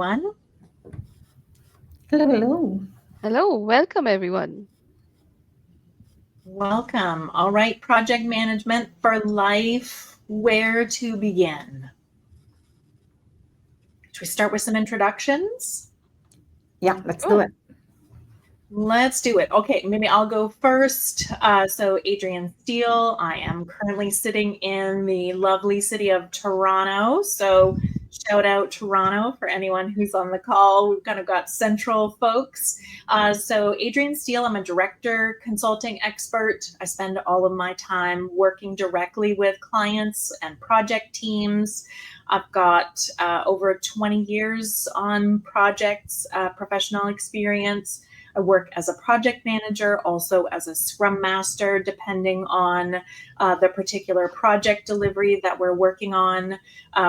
everyone. Hello, hello. Hello, welcome everyone. Welcome. All right, project management for life. Where to begin? Should we start with some introductions? Yeah, let's do Sure. it. Let's do it. Okay, maybe I'll go first. Adrian Steele. I am currently sitting in the lovely city of Toronto. So, shout out Toronto for anyone who's on the call. We've kind of got central folks. Adrian Steele, I'm a director, consulting expert. I spend all of my time working directly with clients and project teams. I've got over 20 years on projects, professional experience. I work as a project manager, also as a scrum master, depending on the particular project delivery that we're working on.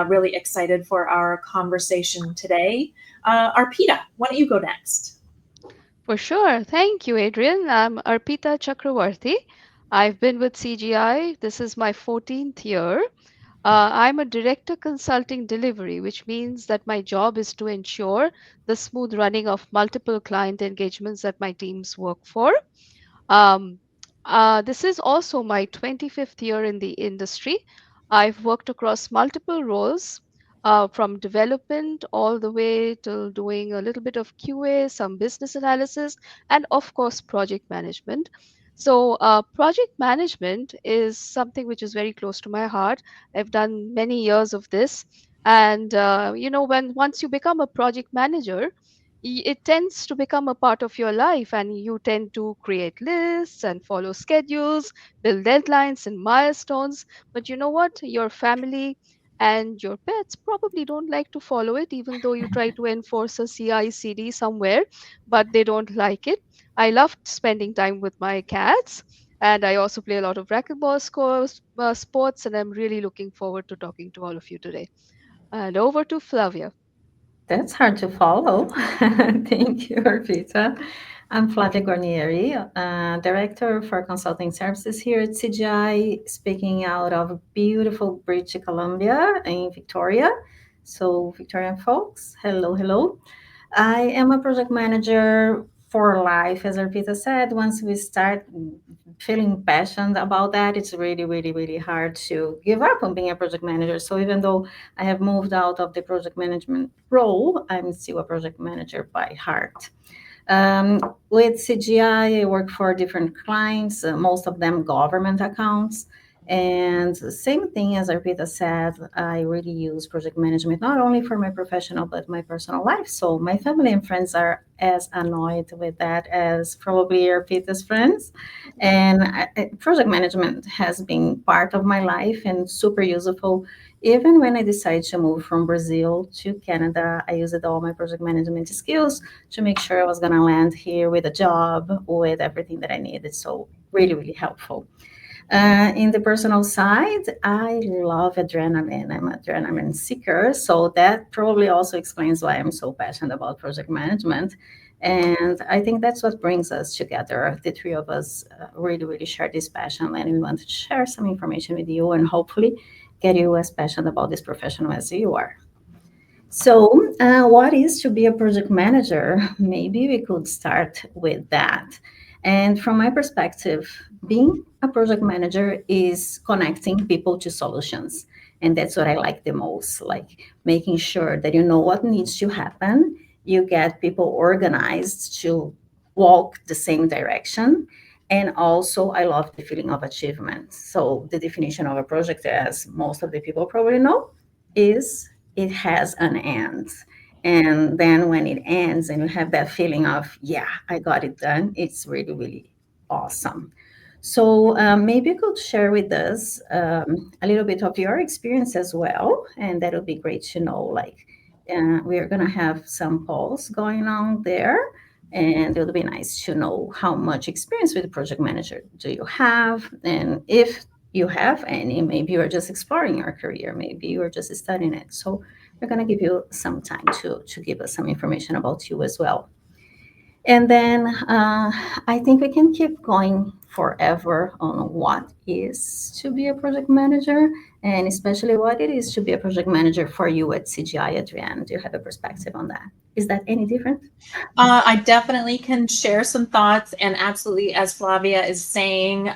Really excited for our conversation today. Arpita, why don't you go next? For sure. Thank you, Adrian. I'm Arpita Chakravarti. I've been with CGI. This is my 14th year. I'm a director consulting delivery, which means that my job is to ensure the smooth running of multiple client engagements that my teams work for. Um, this is also my 25th year in the industry. I've worked across multiple roles, from development all the way to doing a little bit of QA, some business analysis, and of course, project management. So, project management is something which is very close to my heart. I've done many years of this. And, when once you become a project manager, it tends to become a part of your life, and you tend to create lists and follow schedules, build deadlines and milestones. But you know what? Your family and your pets probably don't like to follow it, even though you try to enforce a CI/CD somewhere, but they don't like it. I love spending time with my cats, and I also play a lot of racquetball sports, and I'm really looking forward to talking to all of you today. And over to Flavia. That's hard to follow. Thank you, Arpita. I'm Flavia Guarnieri, Director for Consulting Services here at CGI, speaking out of beautiful British Columbia in Victoria. So, Victorian folks, hello, hello. I am a project manager for life, as Arpita said. Once we start feeling passionate about that, it's really, really, really hard to give up on being a project manager. So even though I have moved out of the project management role, I'm still a project manager by heart. Um, with CGI, I work for different clients, most of them government accounts. And same thing as Arpita said, I really use project management not only for my professional but my personal life. So my family and friends are as annoyed with that as probably Arpita's friends. And project management has been part of my life and super useful. Even when I decided to move from Brazil to Canada, I used all my project management skills to make sure I was going to land here with a job, with everything that I needed. So, really, really helpful. In the personal side, I love adrenaline. I'm an adrenaline seeker. So, that probably also explains why I'm so passionate about project management. And I think that's what brings us together. The three of us really, really share this passion, and we want to share some information with you and hopefully get you as passionate about this profession as you are. So, what is to be a project manager? Maybe we could start with that. And from my perspective, being a project manager is connecting people to solutions. And that's what I like the most, like making sure that you know what needs to happen, you get people organized to walk the same direction. And also, I love the feeling of achievement. So, the definition of a project, as most of the people probably know, is it has an end. And then when it ends and you have that feeling of, yeah, I got it done, it's really, really awesome. So maybe you could share with us a little bit of your experience as well. And that would be great to know. Like, we're going to have some polls going on there. And it would be nice to know how much experience with the project manager do you have. And if you have any, maybe you're just exploring your career, maybe you're just studying it. So we're going to give you some time to give us some information about you as well. And then I think we can keep going forever on what is to be a project manager, and especially what it is to be a project manager for you at CGI. Adrienne, do you have a perspective on that? Is that any different? I definitely can share some thoughts, and absolutely, as Flavia is saying,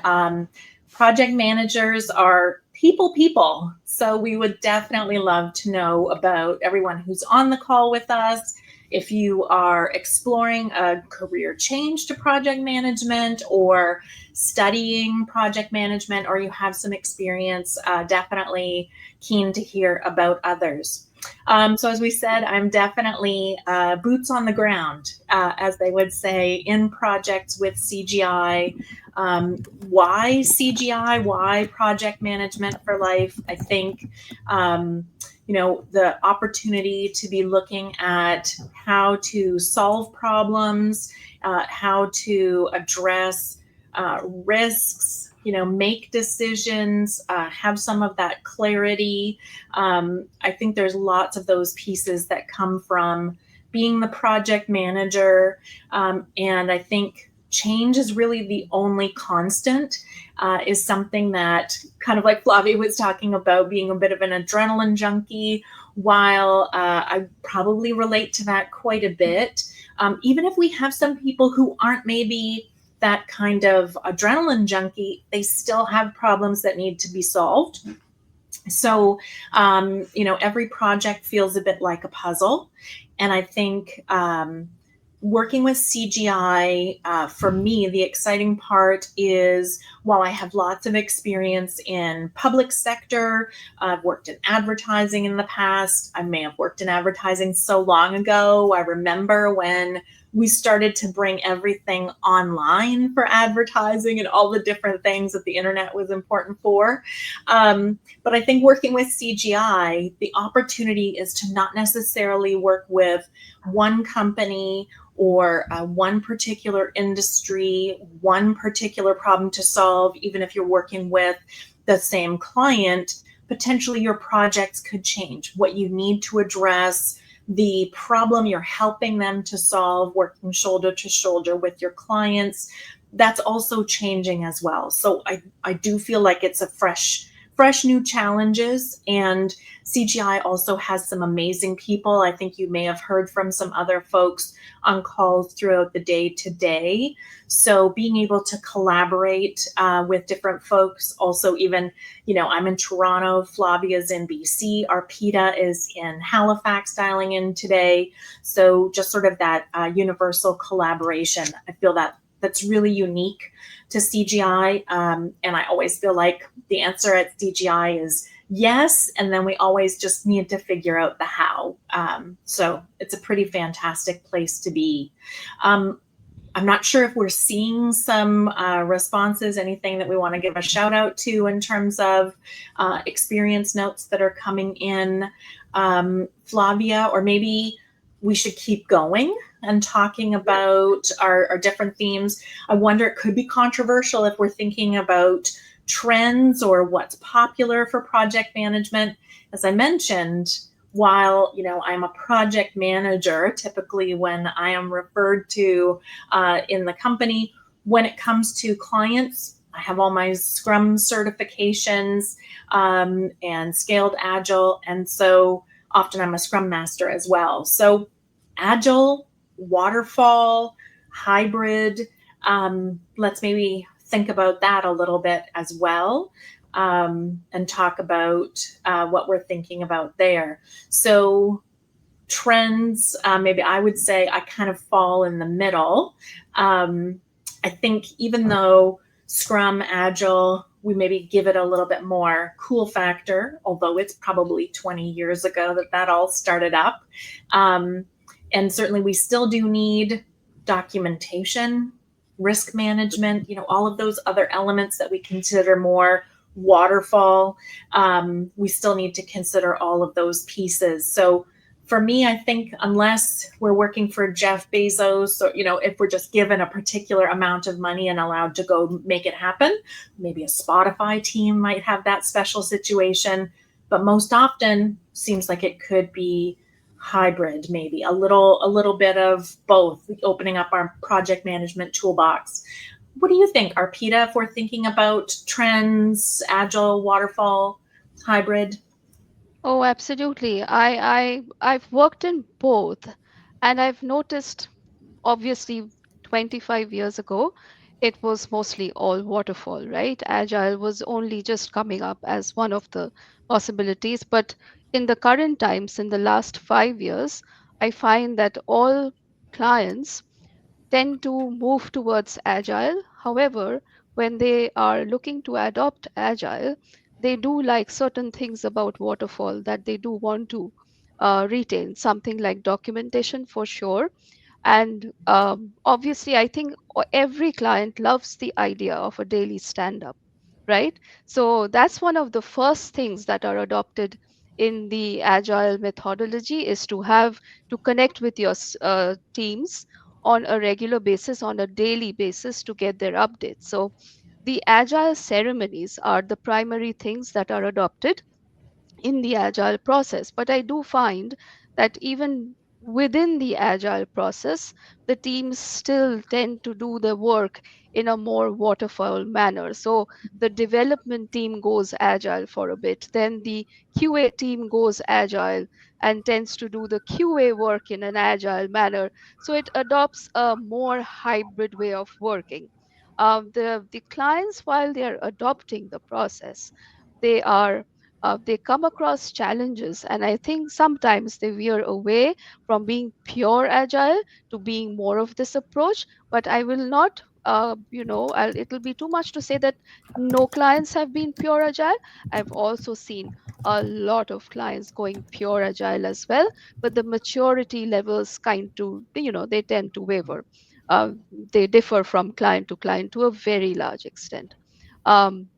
project managers are people. So we would definitely love to know about everyone who's on the call with us. If you are exploring a career change to project management or studying project management, or you have some experience, definitely keen to hear about others. So as we said, I'm definitely boots on the ground, as they would say, in projects with CGI. Why CGI? Why project management for life? I think, the opportunity to be looking at how to solve problems, how to address risks, make decisions, have some of that clarity. I think there's lots of those pieces that come from being the project manager. And I think change is really the only constant, is something that, kind of like Flavia was talking about, being a bit of an adrenaline junkie. While I probably relate to that quite a bit, even if we have some people who aren't maybe that kind of adrenaline junkie, they still have problems that need to be solved. So, every project feels a bit like a puzzle. And I think working with CGI, for me, the exciting part is, while I have lots of experience in public sector, I've worked in advertising in the past. I may have worked in advertising so long ago. I remember when we started to bring everything online for advertising and all the different things that the internet was important for. But I think working with CGI, the opportunity is to not necessarily work with one company or one particular industry, one particular problem to solve. Even if you're working with the same client, potentially your projects could change. What you need to address, the problem you're helping them to solve, working shoulder to shoulder with your clients, that's also changing as well. So I do feel like it's a fresh new challenges. And CGI also has some amazing people. I think you may have heard from some other folks on calls throughout the day today. So being able to collaborate with different folks, also even, I'm in Toronto, Flavia's in BC, Arpita is in Halifax dialing in today. So just sort of that universal collaboration. I feel that's really unique to CGI. And I always feel like the answer at CGI is yes. And then we always just need to figure out the how. So it's a pretty fantastic place to be. I'm not sure if we're seeing some responses, anything that we want to give a shout out to in terms of experience notes that are coming in, Flavia, or maybe we should keep going and talking about our different themes. I wonder, it could be controversial if we're thinking about trends or what's popular for project management. As I mentioned, while I'm a project manager, typically when I am referred to in the company, when it comes to clients, I have all my Scrum certifications and Scaled Agile, and so often I'm a Scrum Master as well. So Agile, waterfall, hybrid, let's maybe think about that a little bit as well. And talk about what we're thinking about there. So trends, maybe I would say I kind of fall in the middle. I think even though Scrum, Agile, we maybe give it a little bit more cool factor, although it's probably 20 years ago that all started up. And certainly we still do need documentation, risk management, all of those other elements that we consider more waterfall. We still need to consider all of those pieces. So for me, I think unless we're working for Jeff Bezos, or if we're just given a particular amount of money and allowed to go make it happen, maybe a Spotify team might have that special situation. But most often seems like it could be hybrid, maybe a little bit of both, opening up our project management toolbox. What do you think, Arpita, if we're thinking about trends, agile, waterfall, hybrid? Oh, absolutely. I've worked in both, and I've noticed, obviously, 25 years ago, it was mostly all waterfall, right? Agile was only just coming up as one of the possibilities. But in the current times, in the last 5 years, I find that all clients tend to move towards agile. However, when they are looking to adopt agile, they do like certain things about waterfall that they do want to retain, something like documentation for sure. And obviously, I think every client loves the idea of a daily stand up, right? So that's one of the first things that are adopted in the agile methodology is to have to connect with your teams on a regular basis, on a daily basis to get their updates. So the agile ceremonies are the primary things that are adopted in the agile process. But I do find that even within the agile process, the teams still tend to do the work in a more waterfall manner. So the development team goes agile for a bit, then the QA team goes agile and tends to do the QA work in an agile manner. So it adopts a more hybrid way of working. The clients, while they're adopting the process, they are they come across challenges, and I think sometimes they veer away from being pure agile to being more of this approach. But I will not it'll be too much to say that no clients have been pure agile. I've also seen a lot of clients going pure agile as well, but the maturity levels they tend to waver. uh, they differ from client to client to a very large extent. um,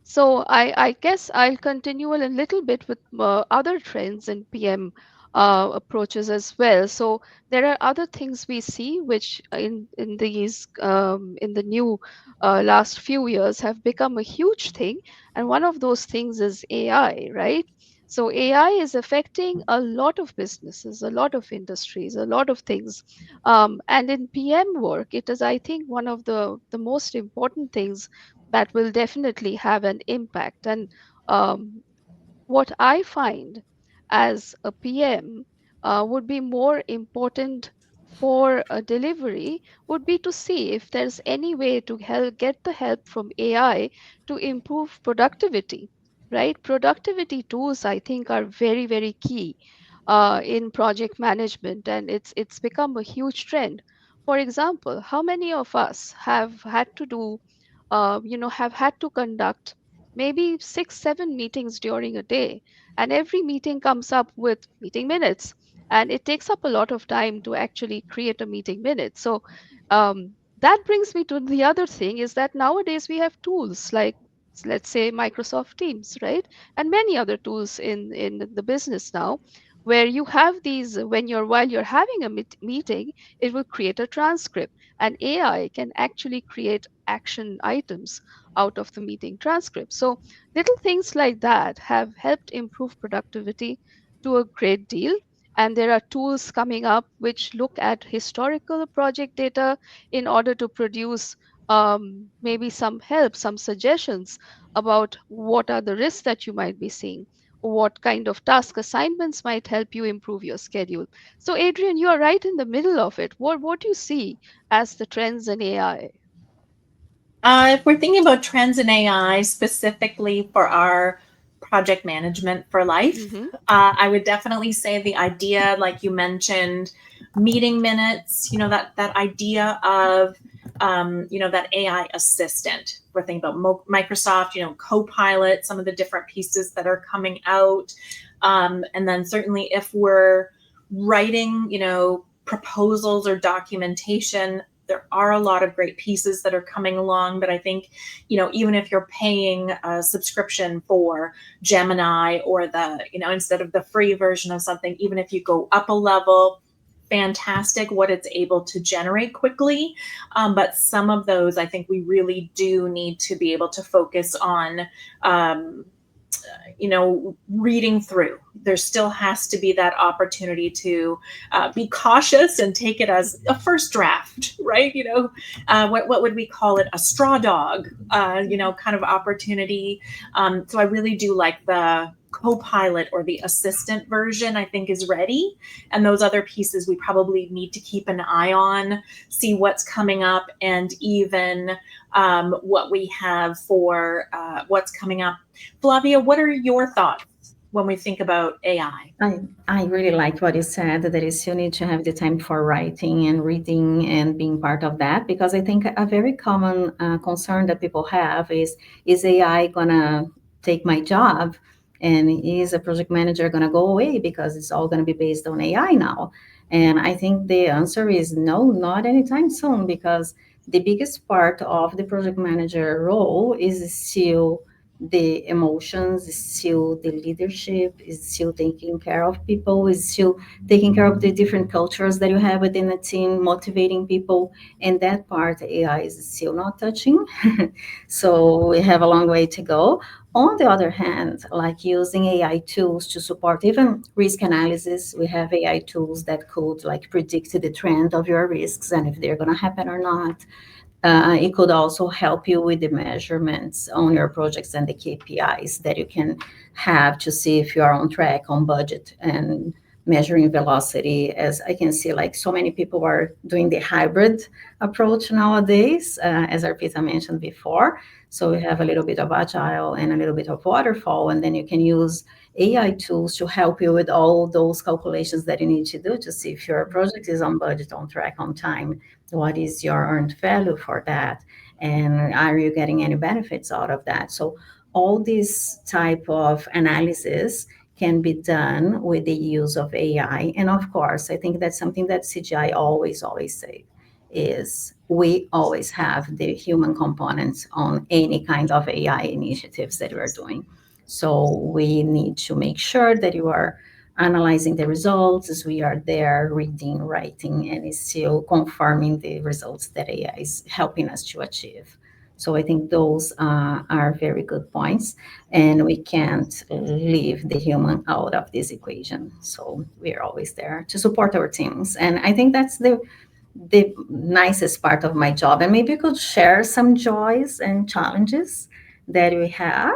so I guess I'll continue a little bit with other trends in PM approaches as well. So there are other things we see which in the new last few years have become a huge thing, and one of those things is AI, right? So AI is affecting a lot of businesses, a lot of industries, a lot of things, and in PM work, it is, I think, one of the most important things that will definitely have an impact. And um, what I find as a PM would be more important for a delivery would be to see if there's any way to get the help from AI to improve productivity. Right? Productivity tools, I think, are very, very key in project management, and it's become a huge trend. For example, how many of us have had to have had to conduct maybe 6, 7 meetings during a day, and every meeting comes up with meeting minutes, and it takes up a lot of time to actually create a meeting minute. So that brings me to the other thing is that nowadays we have tools like, let's say, Microsoft Teams, right? And many other tools in the business now, where you have these, while you're having a meeting, it will create a transcript, and AI can actually create action items out of the meeting transcript. So little things like that have helped improve productivity to a great deal. And there are tools coming up which look at historical project data in order to produce maybe some help, some suggestions about what are the risks that you might be seeing, what kind of task assignments might help you improve your schedule. So, Adrian, you are right in the middle of it. What do you see as the trends in AI? If we're thinking about trends in AI specifically for our project management for life, Mm-hmm. I would definitely say the idea, like you mentioned, meeting minutes. That idea of that AI assistant. We're thinking about Microsoft, Copilot, some of the different pieces that are coming out, and then certainly if we're writing, proposals or documentation, there are a lot of great pieces that are coming along. But I think, even if you're paying a subscription for Gemini or instead of the free version of something, even if you go up a level, fantastic what it's able to generate quickly. But some of those, I think we really do need to be able to focus on reading through. There still has to be that opportunity to be cautious and take it as a first draft, right? What would we call it? A straw dog, kind of opportunity. So I really do like the co-pilot or the assistant version. I think is ready, and those other pieces we probably need to keep an eye on, see what's coming up, and even what we have for what's coming up. Flavia, what are your thoughts when we think about AI? I really liked what you said, that you still need to have the time for writing and reading and being part of that, because I think a very common concern that people have is AI gonna take my job? And is a project manager gonna go away because it's all gonna be based on AI now? And I think the answer is no, not anytime soon, because the biggest part of the project manager role is still the emotions, is still the leadership, is still taking care of people, is still taking care of the different cultures that you have within a team, motivating people. And that part AI is still not touching. So we have a long way to go. On the other hand, like using AI tools to support even risk analysis, we have AI tools that could like predict the trend of your risks and if they're going to happen or not. It could also help you with the measurements on your projects and the KPIs that you can have to see if you are on track, on budget, and measuring velocity. As I can see, like so many people are doing the hybrid approach nowadays, as Arpita mentioned before. So we have a little bit of agile and a little bit of waterfall, and then you can use AI tools to help you with all those calculations that you need to do to see if your project is on budget, on track, on time. What is your earned value for that? And are you getting any benefits out of that? So all this type of analysis can be done with the use of AI. And of course, I think that's something that CGI always say is we always have the human components on any kind of AI initiatives that we're doing. So we need to make sure that you are analyzing the results as we are there reading, writing, and is still confirming the results that AI is helping us to achieve. So I think those are very good points, and we can't leave the human out of this equation. So we're always there to support our teams, and I think that's the nicest part of my job. And maybe you could share some joys and challenges that we have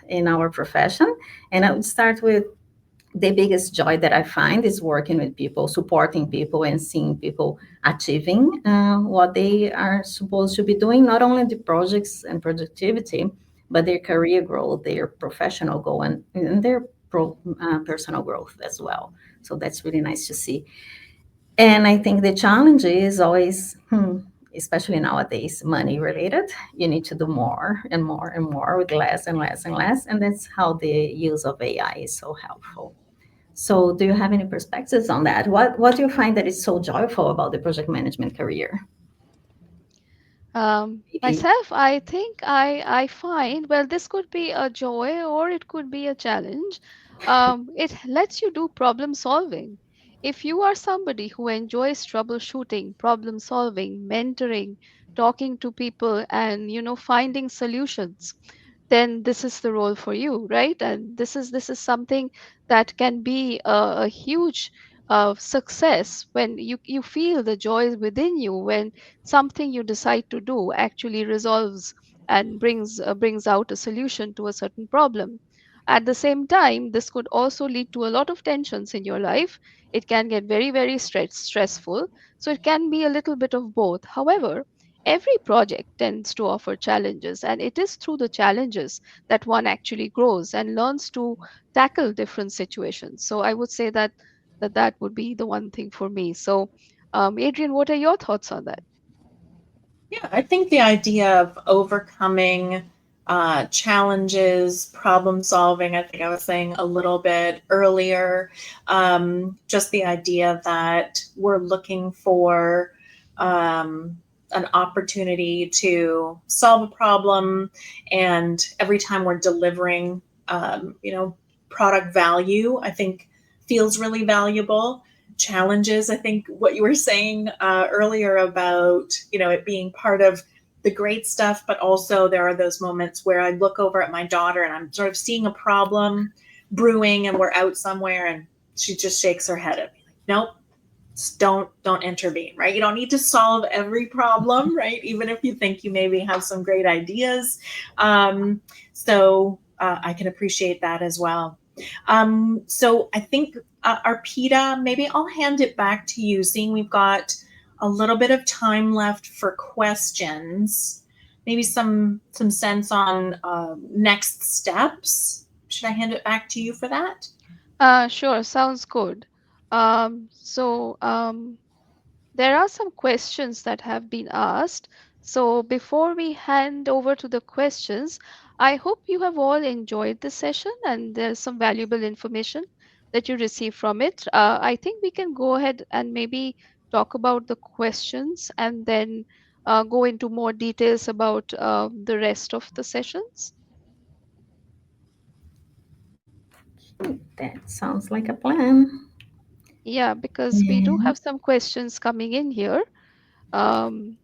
in our profession. And I would start with the biggest joy that I find is working with people, supporting people, and seeing people achieving what they are supposed to be doing, not only the projects and productivity, but their career growth, their professional goal, and their personal growth as well. So that's really nice to see. And I think the challenge is always, especially nowadays, money related. You need to do more and more and more with less and less and less. And that's how the use of AI is so helpful. So, do you have any perspectives on that? What do you find that is so joyful about the project management career? Maybe. Myself, I think I find, well, this could be a joy or it could be a challenge. It lets you do problem solving. If you are somebody who enjoys troubleshooting, problem solving, mentoring, talking to people, and finding solutions, then this is the role for you, right? And this is something that can be a huge success when you feel the joy within you when something you decide to do actually resolves and brings out a solution to a certain problem. At the same time, this could also lead to a lot of tensions in your life. It can get very, very stressful. So it can be a little bit of both. However, every project tends to offer challenges, and it is through the challenges that one actually grows and learns to tackle different situations. So I would say that would be the one thing for me. So, Adrian, what are your thoughts on that? Yeah, I think the idea of overcoming challenges, problem solving, I think I was saying a little bit earlier, just the idea that we're looking for an opportunity to solve a problem. And every time we're delivering, product value, I think feels really valuable. Challenges, I think what you were saying earlier about it being part of the great stuff, but also there are those moments where I look over at my daughter and I'm sort of seeing a problem brewing and we're out somewhere and she just shakes her head at me like, nope, don't intervene, right? You don't need to solve every problem, right? Even if you think you maybe have some great ideas. So I can appreciate that as well. So I think, Arpita, maybe I'll hand it back to you, seeing we've got a little bit of time left for questions. Maybe some sense on next steps. Should I hand it back to you for that? Sure, sounds good. So there are some questions that have been asked. So before we hand over to the questions, I hope you have all enjoyed the session and there's some valuable information that you receive from it. I think we can go ahead and maybe talk about the questions and then go into more details about the rest of the sessions. That sounds like a plan. Yeah, because we do Yeah, have some questions coming in here. Um,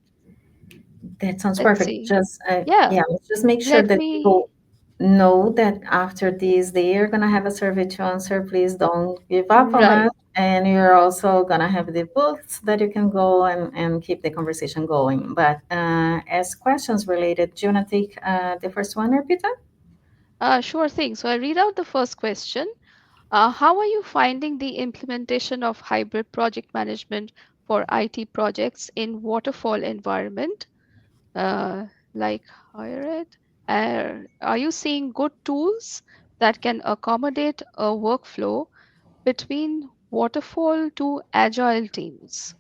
that sounds let's perfect. see. Just Yeah, yeah, let's just make sure let that me. people know that after this they are gonna have a survey to answer. Please don't give up on Right. that. And you're also gonna have the books that you can go and keep the conversation going. But as questions related, do you wanna take the first one, Arpita? Sure thing. So I read out the first question. How are you finding the implementation of hybrid project management for IT projects in waterfall environment, uh, like higher ed? Are you seeing good tools that can accommodate a workflow between waterfall to agile teams?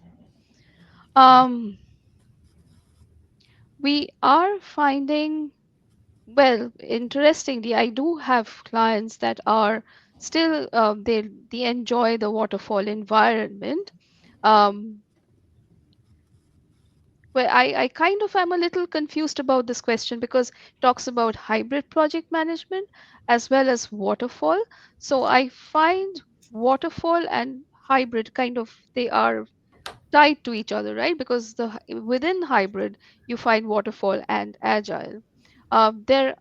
Um, we are finding, well, interestingly, I do have clients that are still they enjoy the waterfall environment. Um, well, I kind of am a little confused about this question because it talks about hybrid project management as well as waterfall. So I find waterfall and hybrid kind of they are tied to each other, right? Because within hybrid you find waterfall and agile. There,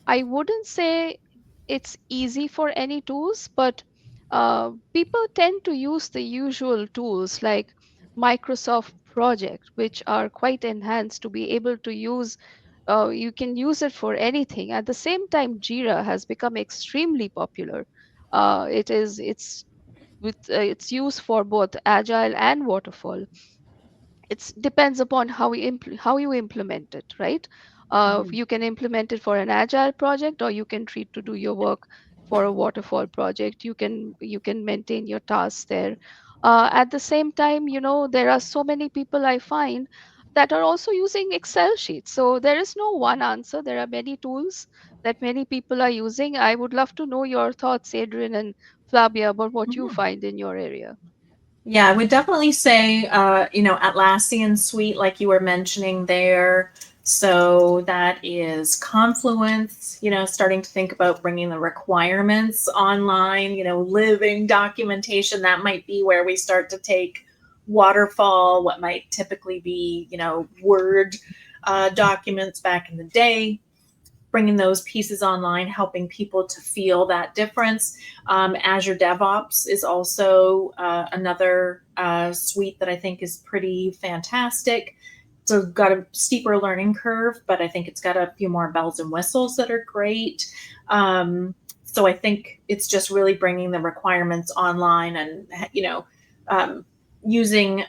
I wouldn't say it's easy for any tools, but people tend to use the usual tools like Microsoft Project, which are quite enhanced to be able to use. You can use it for anything. At the same time, Jira has become extremely popular. It's with its use for both agile and waterfall. It depends upon how you implement it, right? You can implement it for an agile project, or you can treat to do your work for a waterfall project. You can maintain your tasks there. At the same time, there are so many people I find that are also using Excel sheets. So there is no one answer. There are many tools that many people are using. I would love to know your thoughts, Adrian and Flavia, about what you find in your area. Yeah, I would definitely say, Atlassian Suite, like you were mentioning there. So that is Confluence, starting to think about bringing the requirements online, living documentation. That might be where we start to take waterfall, what might typically be, Word documents back in the day, bringing those pieces online, helping people to feel that difference. Azure DevOps is also another suite that I think is pretty fantastic. So got a steeper learning curve, but I think it's got a few more bells and whistles that are great. So I think it's just really bringing the requirements online and um, using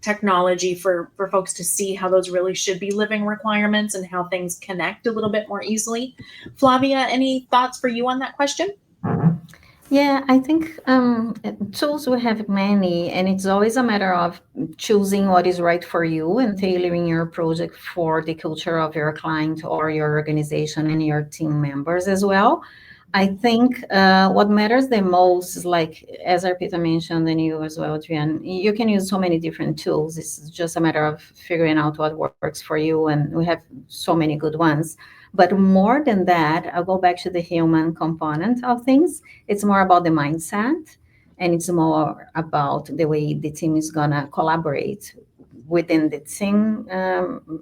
technology for folks to see how those really should be living requirements and how things connect a little bit more easily. Flavia, any thoughts for you on that question? Yeah, I think tools we have many, and it's always a matter of choosing what is right for you and tailoring your project for the culture of your client or your organization and your team members as well. I think what matters the most is like, as Arpita mentioned, and you as well, Adrian, you can use so many different tools. It's just a matter of figuring out what works for you, and we have so many good ones. But more than that, I'll go back to the human component of things. It's more about the mindset, and it's more about the way the team is gonna collaborate. within the team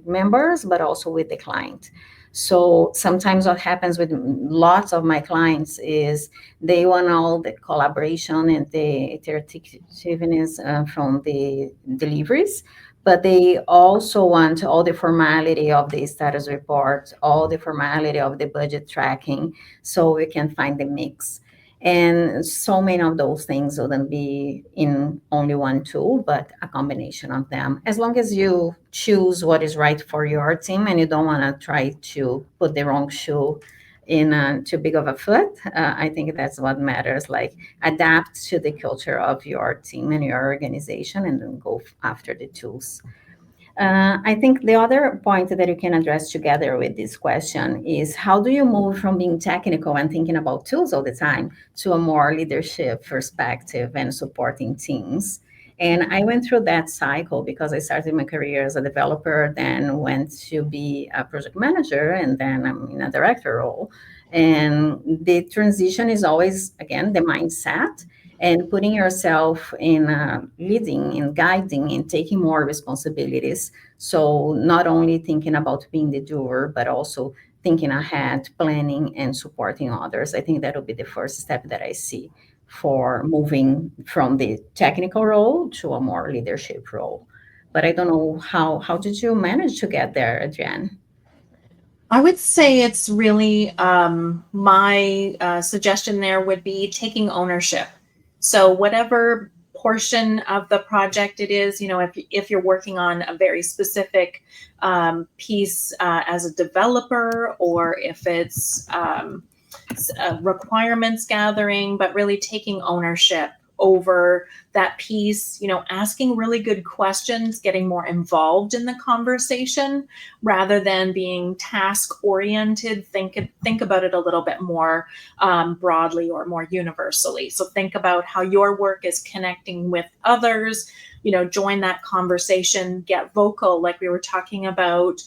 members, but also with the client. So sometimes what happens with lots of my clients is they want all the collaboration and the iterativeness from the deliveries, but they also want all the formality of the status report, all the formality of the budget tracking, so we can find the mix. And so many of those things wouldn't be in only one tool, but a combination of them. As long as you choose what is right for your team and you don't want to try to put the wrong shoe in too big of a foot, I think that's what matters. Like adapt to the culture of your team and your organization and then go after the tools. I think the other point that you can address together with this question is how do you move from being technical and thinking about tools all the time to a more leadership perspective and supporting teams? And I went through that cycle because I started my career as a developer, then went to be a project manager, and then I'm in a director role. And the transition is always, again, the mindset and putting yourself in leading and guiding and taking more responsibilities. So not only thinking about being the doer, but also thinking ahead, planning and supporting others. I think that will be the first step that I see for moving from the technical role to a more leadership role. But I don't know how did you manage to get there, Adrienne? I would say it's really my suggestion there would be taking ownership. So whatever portion of the project it is, if you're working on a very specific piece as a developer, or if it's requirements gathering, but really taking ownership over that piece, asking really good questions, getting more involved in the conversation rather than being task oriented. Think about it a little bit more broadly or more universally. So think about how your work is connecting with others. Join that conversation, get vocal, like we were talking about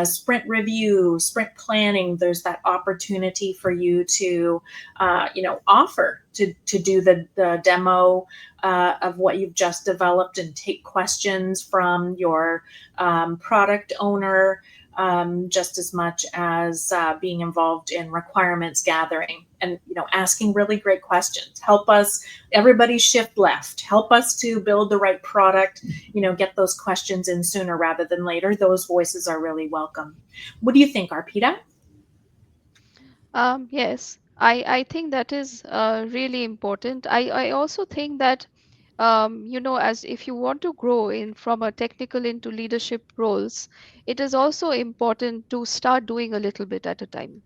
sprint review, sprint planning. There's that opportunity for you to, offer to do the demo of what you've just developed and take questions from your product owner, just as much as being involved in requirements gathering and asking really great questions. Help us, everybody shift left. Help us to build the right product. Get those questions in sooner rather than later. Those voices are really welcome. What do you think, Arpita? Yes, I think that is really important. I also think that as if you want to grow in from a technical into leadership roles, it is also important to start doing a little bit at a time,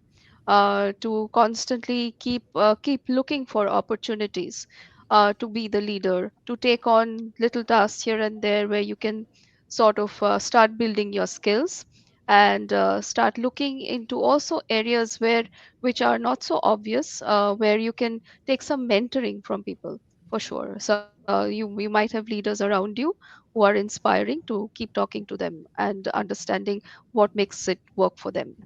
to constantly keep looking for opportunities, to be the leader, to take on little tasks here and there where you can sort of start building your skills, and start looking into also areas which are not so obvious, where you can take some mentoring from people for sure. So you might have leaders around you who are inspiring, to keep talking to them and understanding what makes it work for them.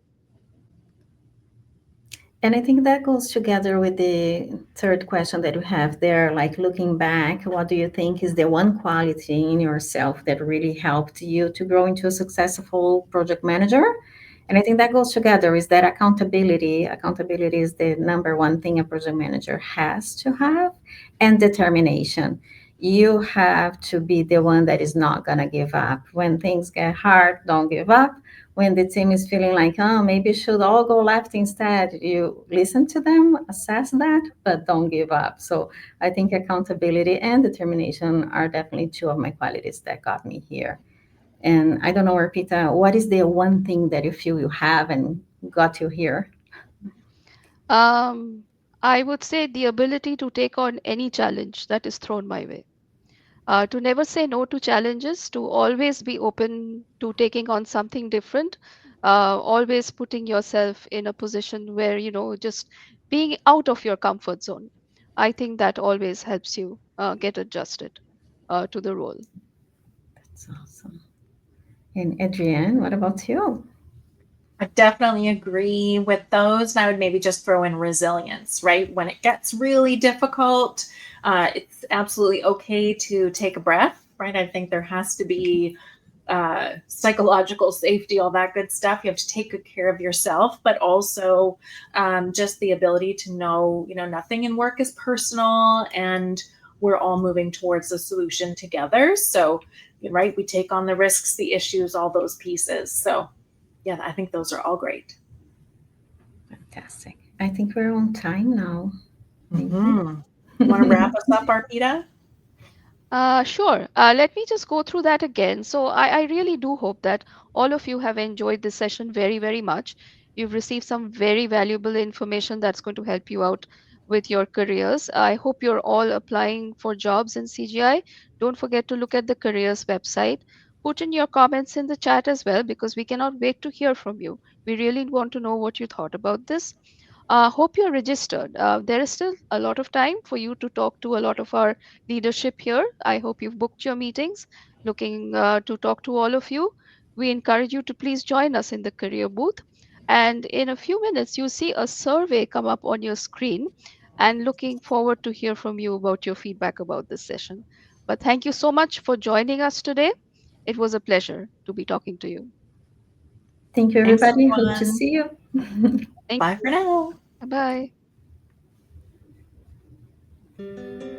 And I think that goes together with the third question that you have there, like looking back, what do you think is the one quality in yourself that really helped you to grow into a successful project manager? And I think that goes together is that accountability. Accountability is the number one thing a project manager has to have, and determination. You have to be the one that is not going to give up. When things get hard, don't give up. When the team is feeling like, oh, maybe should all go left instead, you listen to them, assess that, but don't give up. So I think accountability and determination are definitely two of my qualities that got me here. And I don't know, Arpita, what is the one thing that you feel you have and got you here? um, I would say the ability to take on any challenge that is thrown my way, to never say no to challenges, to always be open to taking on something different, always putting yourself in a position where, just being out of your comfort zone. I think that always helps you get adjusted to the role. That's awesome. And Adrienne, what about you? I definitely agree with those. And I would maybe just throw in resilience, right? When it gets really difficult, it's absolutely okay to take a breath, right? I think there has to be psychological safety, all that good stuff. You have to take good care of yourself, but also just the ability to know, nothing in work is personal, and we're all moving towards a solution together. So, right, we take on the risks, the issues, all those pieces. So, yeah, I think those are all great. Fantastic. I think we're on time now. Thank you. Want to wrap us up, Arpita? Sure. Let me just go through that again. So, I really do hope that all of you have enjoyed this session very, very much. You've received some very valuable information that's going to help you out with your careers. I hope you're all applying for jobs in CGI. Don't forget to look at the careers website. Put in your comments in the chat as well, because we cannot wait to hear from you. We really want to know what you thought about this. Hope you're registered. There is still a lot of time for you to talk to a lot of our leadership here. I hope you've booked your meetings, looking to talk to all of you. We encourage you to please join us in the career booth. And in a few minutes, you'll see a survey come up on your screen, and looking forward to hear from you about your feedback about this session. But thank you so much for joining us today. It was a pleasure to be talking to you. Thank you, Thanks, everybody. Hope to everyone. see you. Thank Bye for you. now. Bye bye.